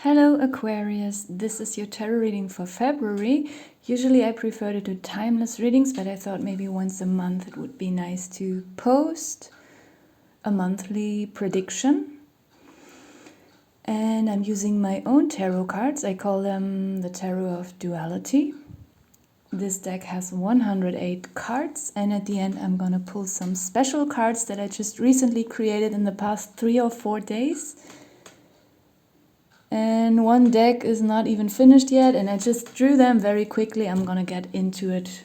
Hello Aquarius, this is your tarot reading for February. Usually I prefer to do timeless readings, but I thought maybe once a month it would be nice to post a monthly prediction. And I'm using my own tarot cards. I call them the Tarot of Duality. This deck has 108 cards, and at the end I'm gonna pull some special cards that I just recently created in the past 3 or 4 days. And one deck is not even finished yet, and I just drew them very quickly. I'm gonna get into it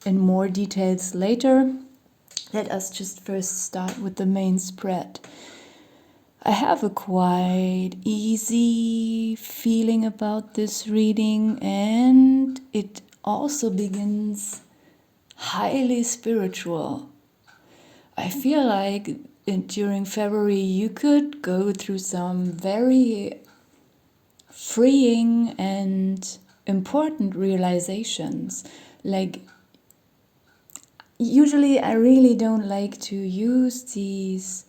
in more details later. Let us just first start with the main spread. I have a quite easy feeling about this reading, and it also begins highly spiritual. I feel like during February you could go through some very freeing and important realizations. Like, usually I really don't like to use these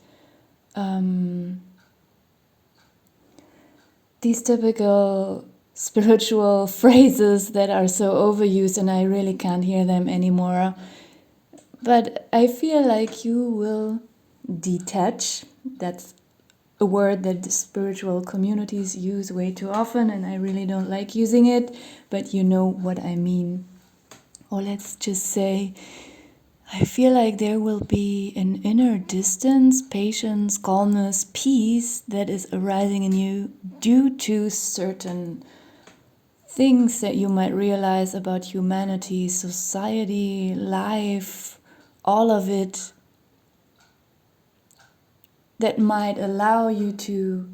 typical spiritual phrases that are so overused, and I really can't hear them anymore. But I feel like you will detach. That's a word that the spiritual communities use way too often, and I really don't like using it, but you know what I mean. Or let's just say, I feel like there will be an inner distance, patience, calmness, peace that is arising in you due to certain things that you might realize about humanity, society, life, all of it, that might allow you to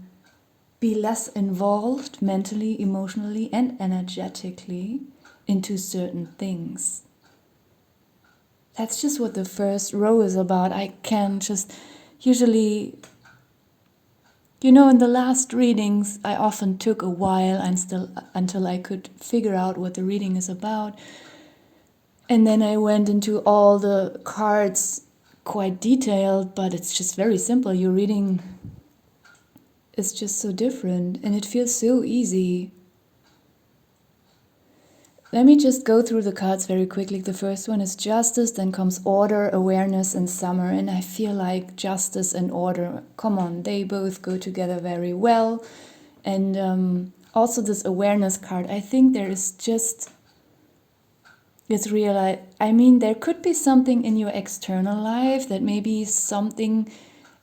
be less involved mentally, emotionally, and energetically into certain things. That's just what the first row is about. I can just usually, in the last readings, I often took a while until I could figure out what the reading is about. And then I went into all the cards quite detailed, but it's just very simple. Your reading is just so different, and it feels so easy. Let me just go through the cards very quickly. The first one is justice, then comes order, awareness, and summer. And I feel like justice and order, come on, they both go together very well. And also this awareness card, I think there is just this there could be something in your external life that maybe something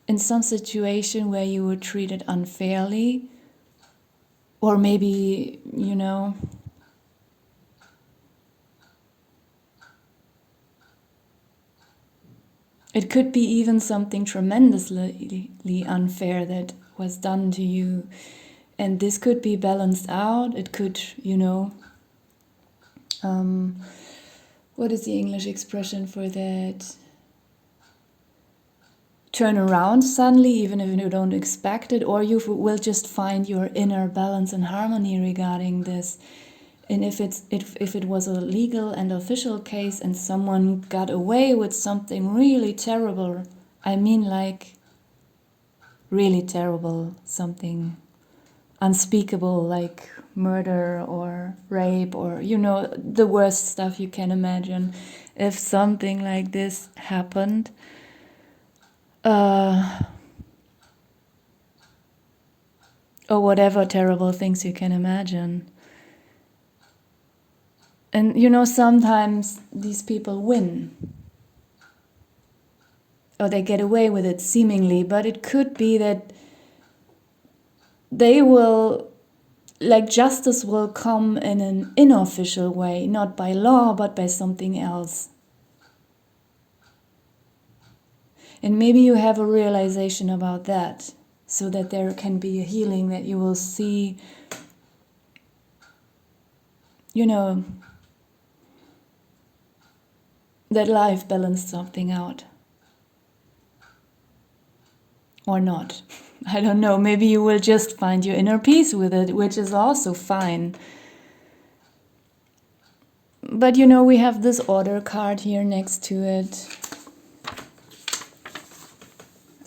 in some situation where you were treated unfairly, or maybe, it could be even something tremendously unfair that was done to you. And this could be balanced out. It could, what is the English expression for that? Turn around suddenly, even if you don't expect it, or you will just find your inner balance and harmony regarding this. And if it was a legal and official case and someone got away with something really terrible, like really terrible, something unspeakable like murder or rape or, the worst stuff you can imagine. If something like this happened, or whatever terrible things you can imagine. And sometimes these people win, or they get away with it seemingly, but it could be that they will, justice will come in an unofficial way, not by law, but by something else. And maybe you have a realization about that, so that there can be a healing, that you will see, that life balanced something out. Or not. I don't know, maybe you will just find your inner peace with it, which is also fine. But we have this order card here next to it.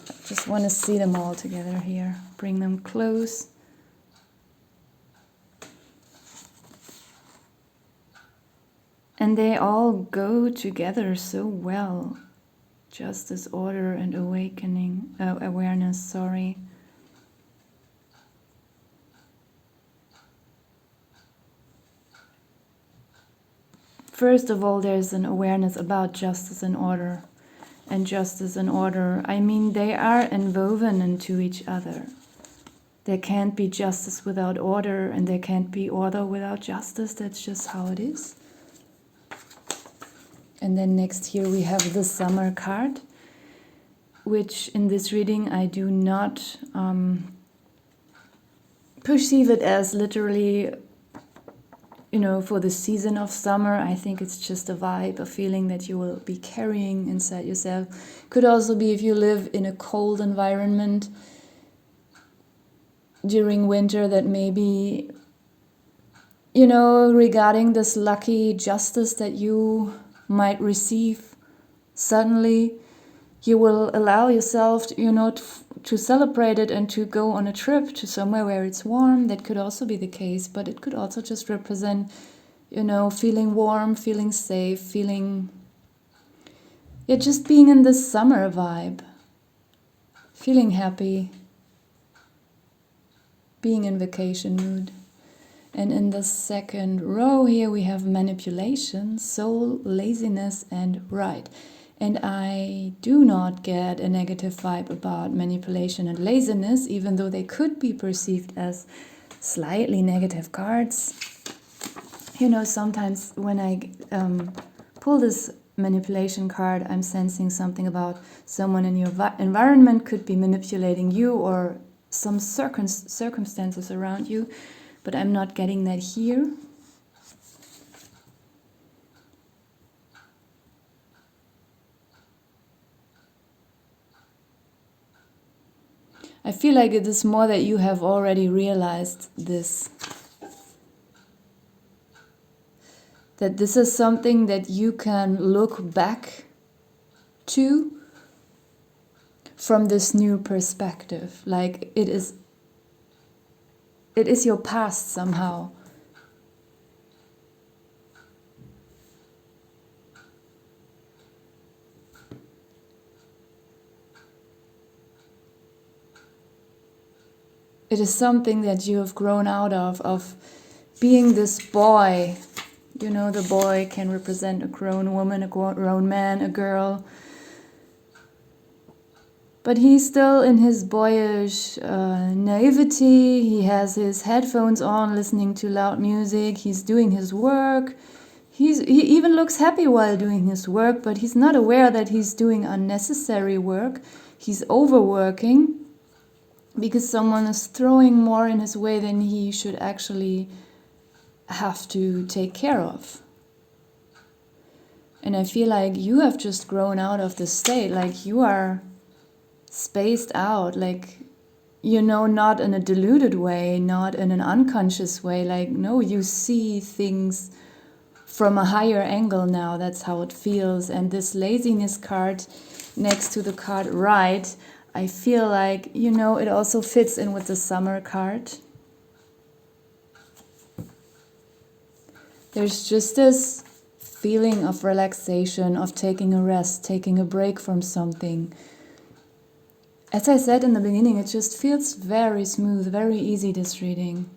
I just want to see them all together here. Bring them close. And they all go together so well. Justice, order, and awakening, awareness, sorry. First of all, there's an awareness about justice and order. And justice and order, I mean, they are inwoven into each other. There can't be justice without order, and there can't be order without justice. That's just how it is. And then next here we have the summer card, which in this reading I do not perceive it as literally, for the season of summer. I think it's just a vibe, a feeling that you will be carrying inside yourself. Could also be if you live in a cold environment during winter, that maybe, regarding this lucky justice that you might receive suddenly, you will allow yourself to celebrate it and to go on a trip to somewhere where it's warm. That could also be the case, but it could also just represent, feeling warm, feeling safe, feeling, just being in this summer vibe, feeling happy, being in vacation mood. And in the second row here we have manipulation, soul, laziness, and right. And I do not get a negative vibe about manipulation and laziness, even though they could be perceived as slightly negative cards. Sometimes when I pull this manipulation card, I'm sensing something about someone in your environment could be manipulating you, or some circumstances around you, but I'm not getting that here. I feel like it is more that you have already realized this. That this is something that you can look back to from this new perspective. Like it is your past somehow. It is something that you have grown out of being this boy. The boy can represent a grown woman, a grown man, a girl. But he's still in his boyish naivety. He has his headphones on, listening to loud music. He's doing his work. He even looks happy while doing his work, but he's not aware that he's doing unnecessary work. He's overworking because someone is throwing more in his way than he should actually have to take care of. And I feel like you have just grown out of this state, like you are spaced out, like, not in a deluded way, not in an unconscious way, like, no, you see things from a higher angle now. That's how it feels. And this laziness card next to the card right, I feel like, it also fits in with the summer card. There's just this feeling of relaxation, of taking a rest, taking a break from something. As I said in the beginning, it just feels very smooth, very easy, this reading.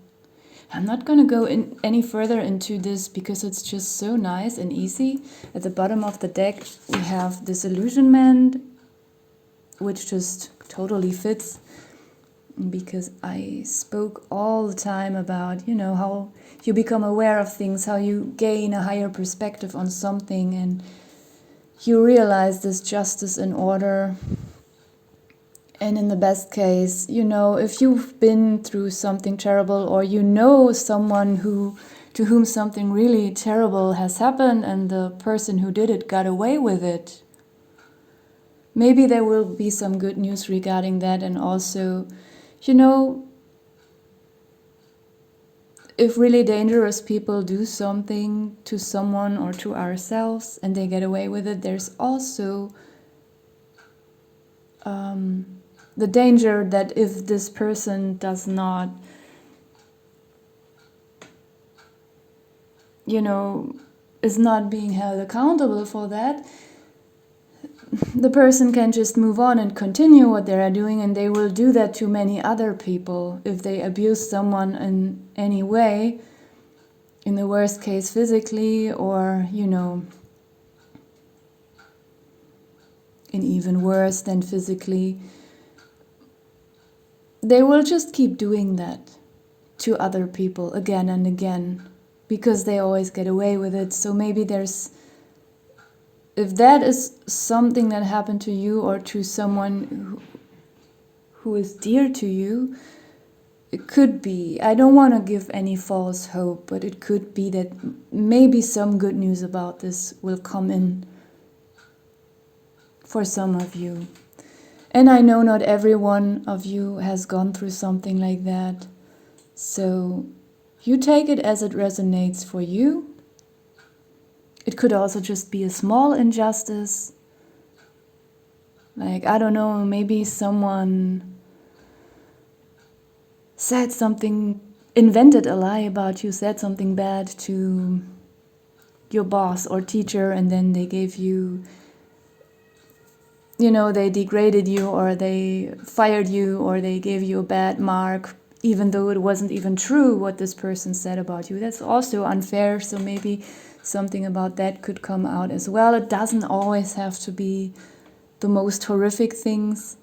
I'm not going to go any further into this because it's just so nice and easy. At the bottom of the deck, we have disillusionment, which just totally fits, because I spoke all the time about, how you become aware of things, how you gain a higher perspective on something, and you realize this justice and order. And in the best case, if you've been through something terrible, or someone to whom something really terrible has happened and the person who did it got away with it, maybe there will be some good news regarding that. And also, if really dangerous people do something to someone or to ourselves and they get away with it, there's also the danger that if this person does not, is not being held accountable for that, the person can just move on and continue what they are doing, and they will do that to many other people. If they abuse someone in any way, in the worst case physically, or, in even worse than physically, they will just keep doing that to other people again and again, because they always get away with it. So maybe if that is something that happened to you or to someone who is dear to you, it could be, I don't want to give any false hope, but it could be that maybe some good news about this will come in for some of you. And I know not every one of you has gone through something like that. So you take it as it resonates for you. It could also just be a small injustice. Like, I don't know, maybe someone said something, invented a lie about you, said something bad to your boss or teacher, and then they gave you, they degraded you, or they fired you, or they gave you a bad mark, even though it wasn't even true what this person said about you. That's also unfair, so maybe something about that could come out as well. It doesn't always have to be the most horrific things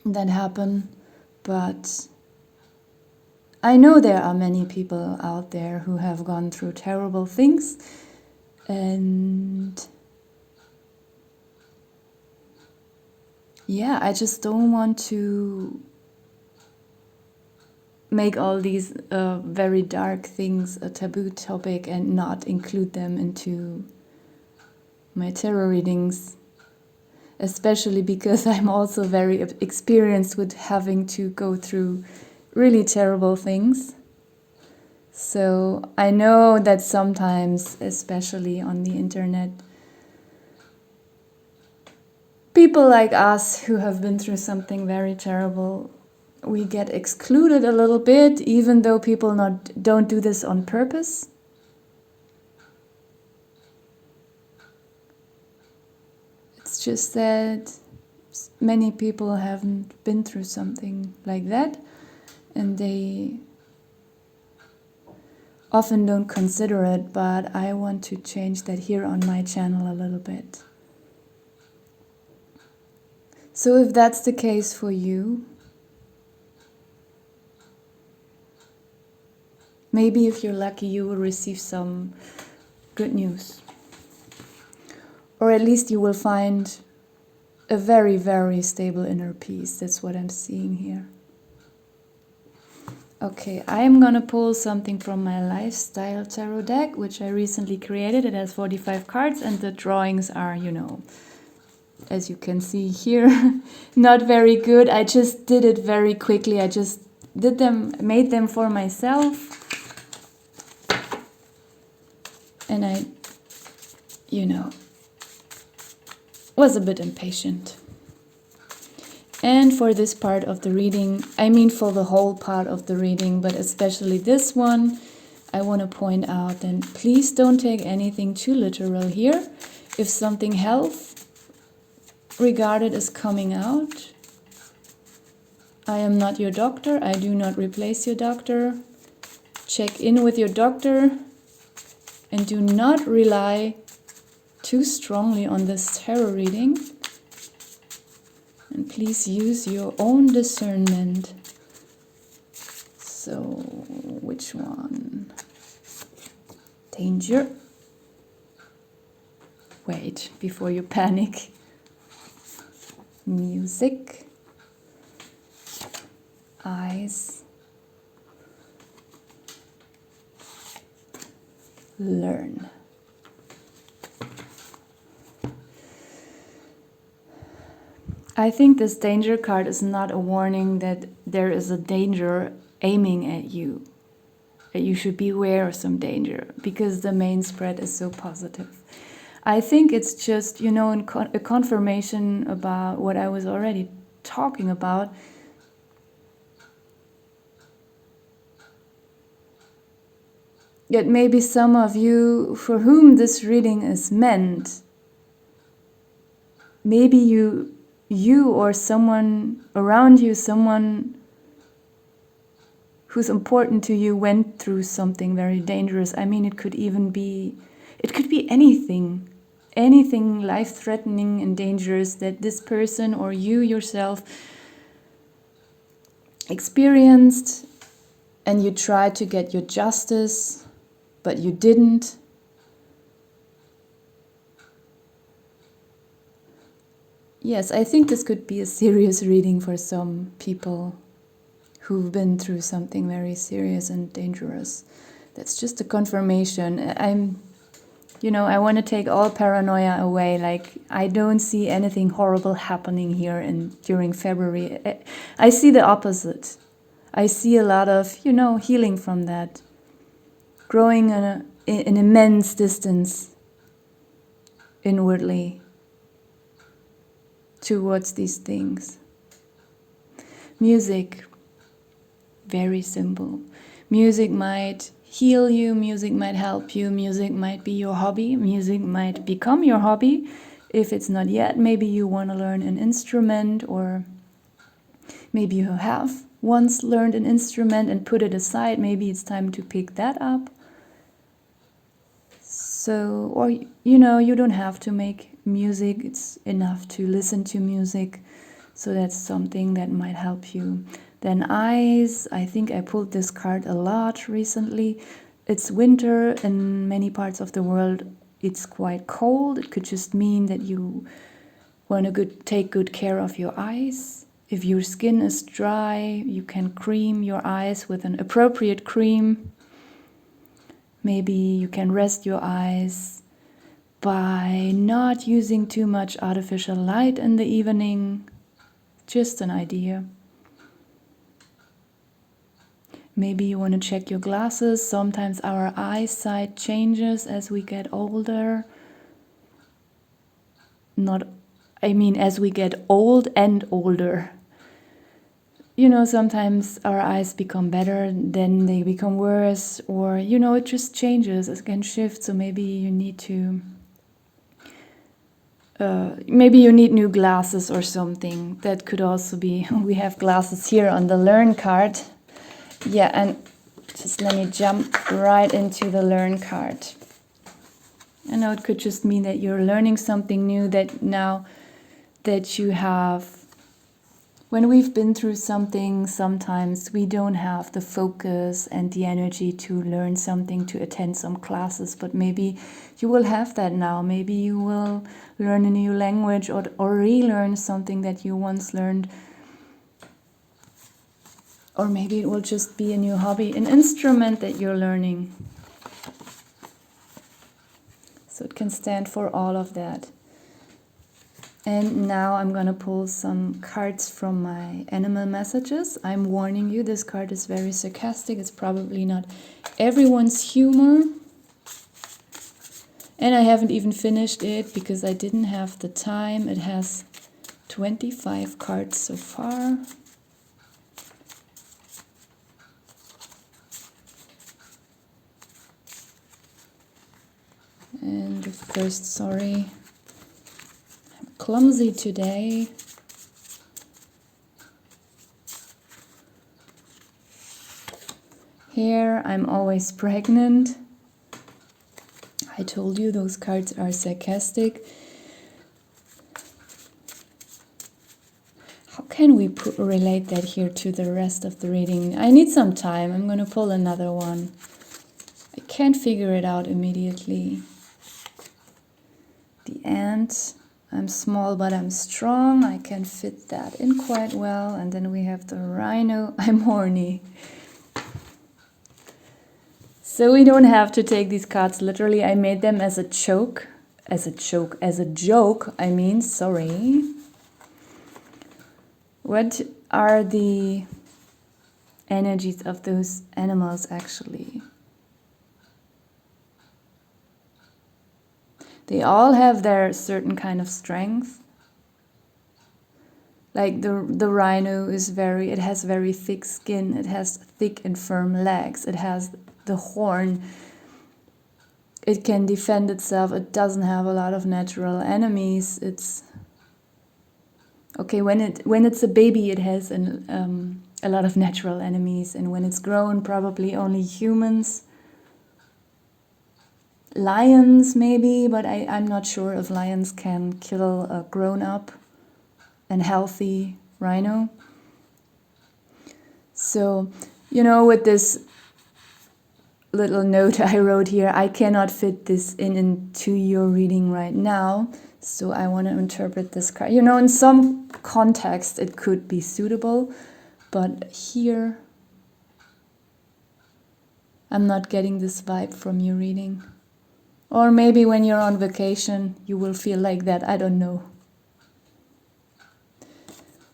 that happen, but I know there are many people out there who have gone through terrible things, and yeah, I just don't want to make all these very dark things a taboo topic and not include them into my tarot readings, especially because I'm also very experienced with having to go through really terrible things. So I know that sometimes, especially on the internet, people like us who have been through something very terrible, we get excluded a little bit, even though people don't do this on purpose. It's just that many people haven't been through something like that, and they often don't consider it, but I want to change that here on my channel a little bit. So if that's the case for you, maybe if you're lucky, you will receive some good news. Or at least you will find a very, very stable inner peace. That's what I'm seeing here. Okay, I am going to pull something from my Lifestyle Tarot deck, which I recently created. It has 45 cards, and the drawings are, as you can see here, not very good. I just did it very quickly. I just made them for myself. And I, was a bit impatient. And for this part of the reading, I mean for the whole part of the reading, but especially this one, I want to point out that please don't take anything too literal here. If something health regarded is coming out, I am not your doctor. I do not replace your doctor. Check in with your doctor and do not rely too strongly on this tarot reading. And please use your own discernment. So, which one? Danger. Wait, before you panic. Music. Eyes. Learn. I think this danger card is not a warning that there is a danger aiming at you, that you should be aware of some danger, because the main spread is so positive. I think it's just, a confirmation about what I was already talking about. Yet maybe some of you for whom this reading is meant, maybe you or someone around you, someone who's important to you went through something very dangerous. I mean, it could be anything life-threatening and dangerous that this person or you yourself experienced, and you tried to get your justice, but you didn't. Yes, I think this could be a serious reading for some people who've been through something very serious and dangerous. That's just a confirmation. I want to take all paranoia away. Like, I don't see anything horrible happening here during February. I see the opposite. I see a lot of, healing from that. Growing an immense distance inwardly towards these things. Music, very simple. Music might heal you, music might help you, music might be your hobby, music might become your hobby. If it's not yet, maybe you want to learn an instrument, or maybe you have once learned an instrument and put it aside. Maybe it's time to pick that up. So, or you don't have to make music, it's enough to listen to music. So that's something that might help you. Then eyes, I think I pulled this card a lot recently. It's winter in many parts of the world. It's quite cold. It could just mean that you want to take good care of your eyes. If your skin is dry, you can cream your eyes with an appropriate cream. Maybe you can rest your eyes by not using too much artificial light in the evening. Just an idea. Maybe you want to check your glasses. Sometimes our eyesight changes as we get older. As we get old and older. Sometimes our eyes become better, then they become worse, or, it just changes, it can shift. So maybe you need to, maybe you need new glasses or something. That could also be, we have glasses here on the Learn card. Yeah, and just let me jump right into the Learn card. I know it could just mean that you're learning something new, that now that you have. When we've been through something, sometimes we don't have the focus and the energy to learn something, to attend some classes, but maybe you will have that now. Maybe you will learn a new language, or relearn something that you once learned. Or maybe it will just be a new hobby, an instrument that you're learning. So it can stand for all of that. And now I'm going to pull some cards from my animal messages. I'm warning you, this card is very sarcastic. It's probably not everyone's humor. And I haven't even finished it because I didn't have the time. It has 25 cards so far. And the first, sorry. Clumsy today. Here, I'm always pregnant. I told you those cards are sarcastic. How can we relate that here to the rest of the reading? I need some time. I'm going to pull another one. I can't figure it out immediately. The ant. I'm small, but I'm strong. I can fit that in quite well. And then we have the rhino. I'm horny. So we don't have to take these cards literally. I made them as a joke. As a joke, I mean, sorry. What are the energies of those animals actually? They all have their certain kind of strength. Like the rhino it has very thick skin, it has thick and firm legs, it has the horn, It can defend itself. It doesn't have a lot of natural enemies. It's okay when it's a baby. It has a lot of natural enemies, and when it's grown, probably only humans. Lions maybe, but I'm not sure if lions can kill a grown-up and healthy rhino. So, with this little note I wrote here, I cannot fit this into your reading right now. So I want to interpret this card. In some context it could be suitable, but here I'm not getting this vibe from your reading. Or maybe when you're on vacation you will feel like that, I don't know.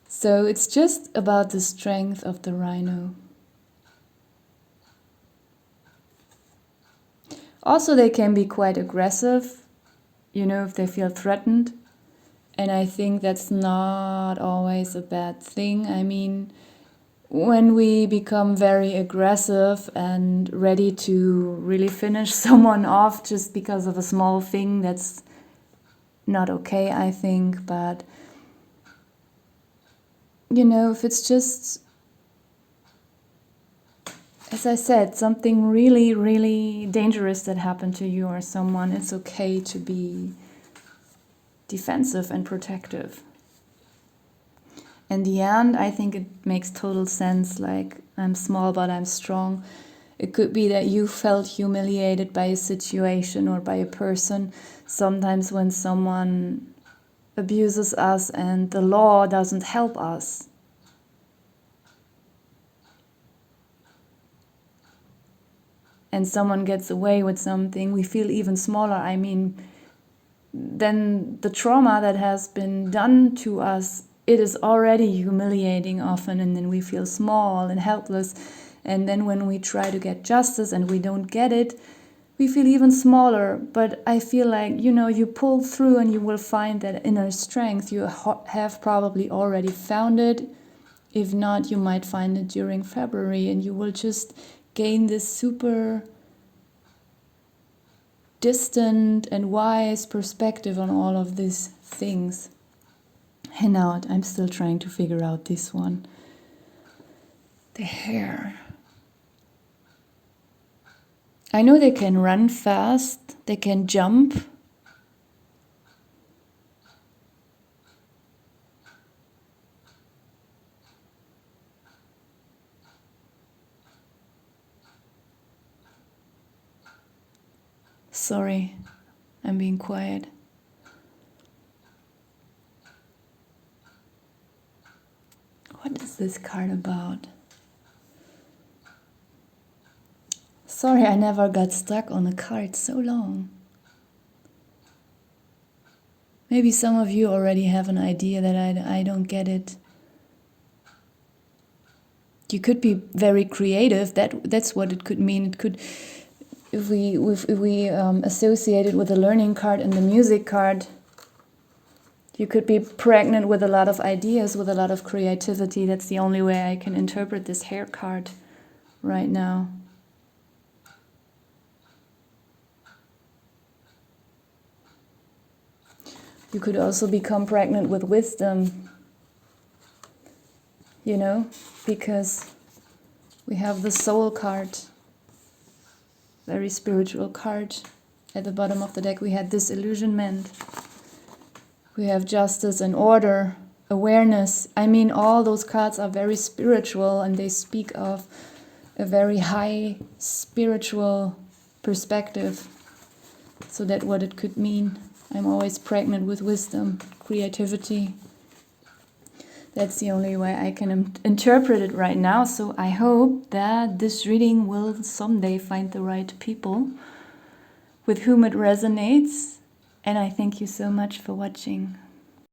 So it's just about the strength of the rhino. Also, they can be quite aggressive, if they feel threatened. And I think that's not always a bad thing. I mean, when we become very aggressive and ready to really finish someone off just because of a small thing, that's not okay, I think. But, if it's just, as I said, something really, really dangerous that happened to you or someone, it's okay to be defensive and protective. In the end, I think it makes total sense, like, I'm small but I'm strong. It could be that you felt humiliated by a situation or by a person. Sometimes when someone abuses us and the law doesn't help us, and someone gets away with something, we feel even smaller. I mean, then the trauma that has been done to us, it is already humiliating often, and then we feel small and helpless. And then when we try to get justice and we don't get it, we feel even smaller. But I feel like, you pull through and you will find that inner strength. You have probably already found it. If not, you might find it during February, and you will just gain this super distant and wise perspective on all of these things. And now I'm still trying to figure out this one. The hare. I know they can run fast, they can jump. Sorry, I'm being quiet. What is this card about? Sorry, I never got stuck on a card so long. Maybe some of you already have an idea that I don't get it. You could be very creative. That's what it could mean. It could, if we associate it with the learning card and the music card, you could be pregnant with a lot of ideas, with a lot of creativity. That's the only way I can interpret this hare card right now. You could also become pregnant with wisdom, because we have the soul card, very spiritual card. At the bottom of the deck we had disillusionment. We have justice and order, awareness. I mean, all those cards are very spiritual, and they speak of a very high spiritual perspective. So that's what it could mean. I'm always pregnant with wisdom, creativity. That's the only way I can interpret it right now. So I hope that this reading will someday find the right people with whom it resonates. And I thank you so much for watching.